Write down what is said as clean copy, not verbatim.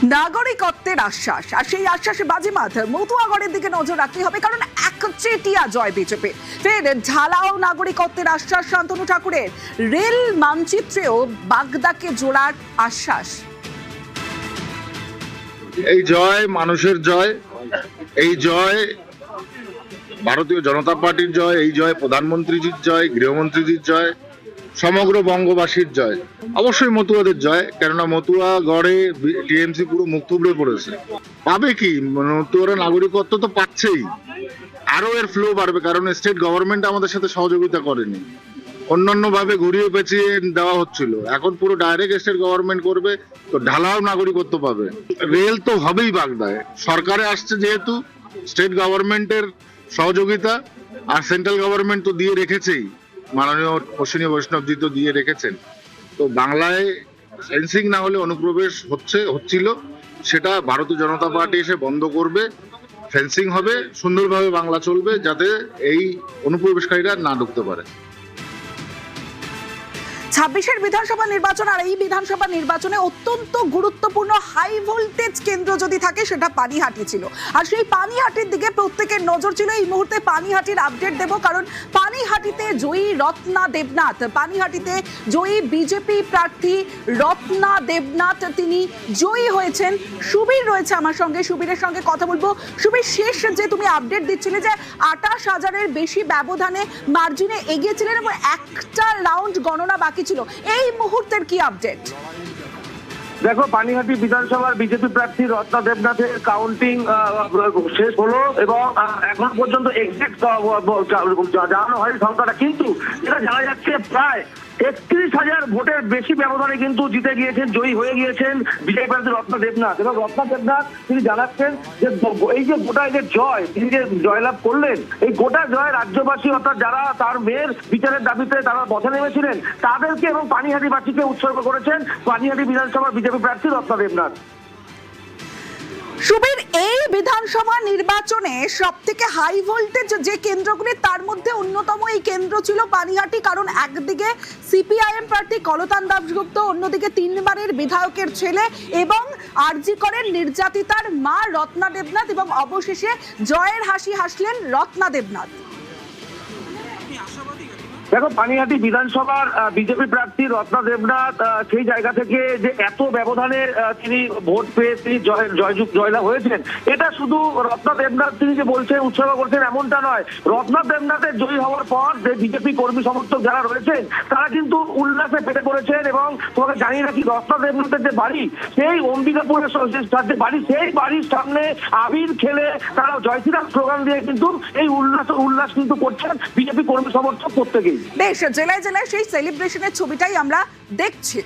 নাগরিকত্বের আশ্বাস, আর সেই আশ্বাসে বাজিমাত মতুয়াগড়ের দিকে নজর রাখতে হবে, কারণ একচেটিয়া জয় বিজেপি। ফের ঢালাও নাগরিকত্বের আশ্বাস শান্তনু ঠাকুরের। রেল মানচিত্রেও বাগদাকে জোড়ার আশ্বাস। এই জয় মানুষের জয়, এই জয় ভারতীয় জনতা পার্টির জয়, এই জয় প্রধানমন্ত্রীজির জয়, গৃহমন্ত্রীজির জয়, সমগ্র বঙ্গবাসীর জয়, অবশ্যই মতুয়াদের জয়। কেননা মতুয়া গড়ে টিএমসি পুরো মুখ থুবড়ে পড়েছে। পাবে কি, মতুয়ারা নাগরিকত্ব তো পাচ্ছেই, আরো এর ফ্লো বাড়বে, কারণ স্টেট গভর্নমেন্ট আমাদের সাথে সহযোগিতা করেনি, অন্যান্য ভাবে ঘুরিয়ে পেঁচিয়ে দেওয়া হচ্ছিল। এখন পুরো ডাইরেক্ট স্টেট গভর্নমেন্ট করবে, তো ঢালাও নাগরিকত্ব পাবে। রেল তো হবেই বাগদায়, সরকারে আসছে যেহেতু, স্টেট গভর্নমেন্টের সহযোগিতা আর সেন্ট্রাল গভর্নমেন্ট তো দিয়ে রেখেছেই, মাননীয় অশ্বিনী বৈষ্ণবজি তো দিয়ে রেখেছেন। তো বাংলায় ফেন্সিং না হলে অনুপ্রবেশ হচ্ছিল, সেটা ভারতীয় জনতা পার্টি এসে বন্ধ করবে। ফেন্সিং হবে, সুন্দরভাবে বাংলা চলবে, যাতে এই অনুপ্রবেশকারীরা না ঢুকতে পারে। 26-এর বিধানসভা নির্বাচন, আর এই বিধানসভা নির্বাচনে অত্যন্ত গুরুত্বপূর্ণ হাই ভোল্টেজ কেন্দ্র যদি থাকে সেটা পানিহাটি ছিল। আর সেই পানিহাটির দিকে প্রত্যেকের নজর ছিল। এই মুহূর্তে পানিহাটির আপডেট দেব, কারণ পানিহাটিতে জয়ী রত্না দেবনাথ, পানিহাটিতে জয়ী বিজেপি প্রার্থী রত্না দেবনাথ, তিনি জয়ী হয়েছেন। সুবীর রয়েছে আমার সঙ্গে, সুবীরের সঙ্গে কথা বলবো। সুবীর, শেষ যে তুমি আপডেট দিচ্ছিলে যে 28,000-এর বেশি ব্যবধানে মার্জিনে এগিয়েছিলেন এবং একটা রাউন্ড গণনা বাকি ছিল, এই মুহূর্তের কি আপডেট? দেখো, পানিহাটি বিধানসভার বিজেপি প্রার্থী রত্না দেবনাথের কাউন্টিং শেষ হলো এবং এখন পর্যন্ত এক্সাক্ট জানানো হয় সংখ্যাটা, কিন্তু এটা জানা যাচ্ছে প্রায় 31,000 ভোটের বেশি ব্যবধানে কিন্তু জিতে গিয়েছেন, জয়ী হয়ে গিয়েছেন বিজেপি প্রার্থী রত্না দেবনাথ। এবং রত্না দেবনাথ তিনি জানাচ্ছেন যে এই যে গোটা যে জয়, তিনি যে জয়লাভ করলেন, এই গোটা জয় রাজ্যবাসী অর্থাৎ যারা তার মেয়ের বিচারের দাবিতে তারা পথে নেমেছিলেন তাদেরকে এবং পানিহাটিবাসীকে উৎসর্গ করেছেন পানিহাটি বিধানসভার বিজেপি প্রার্থী রত্না দেবনাথ। সুবীর, এই বিধানসভা নির্বাচনে সব থেকে হাই ভোল্টেজ যে কেন্দ্রগুলি, তার মধ্যে অন্যতম এই কেন্দ্র ছিল পানিহাটি, কারণ একদিকে সিপিআইএম প্রার্থী কলতান দাশগুপ্ত, অন্যদিকে 3বারের বিধায়কের ছেলে এবং আরজি করেন নির্যাতিতার মা রত্না দেবনাথ, এবং অবশেষে জয়ের হাসি হাসলেন রত্না দেবনাথ। দেখো, পানিহাটি বিধানসভার বিজেপি প্রার্থী রত্না দেবনাথ সেই জায়গা থেকে যে এত ব্যবধানে তিনি ভোট পেয়ে তিনি জয়লাভ হয়েছেন, এটা শুধু রত্না দেবনাথ তিনি যে বলছেন উৎসর্গ করছেন এমনটা নয়। রত্না দেবনাথের জয়ী হওয়ার পর যে বিজেপি কর্মী সমর্থক যারা রয়েছেন তারা কিন্তু উল্লাসে ফেটে পড়েছেন। এবং তোমাকে জানি রাখি, রত্না দেবনাথের যে বাড়ি, সেই অম্বিকাপুরের যে বাড়ি, সেই বাড়ির সামনে আবির খেলে তারা জয় শ্রীরাম স্লোগান দিয়ে কিন্তু এই উল্লাস কিন্তু করছেন বিজেপি কর্মী সমর্থক প্রত্যেকেই। বেশ, জেলায় জেলায় সেই সেলিব্রেশনের ছবিটাই আমরা দেখছি।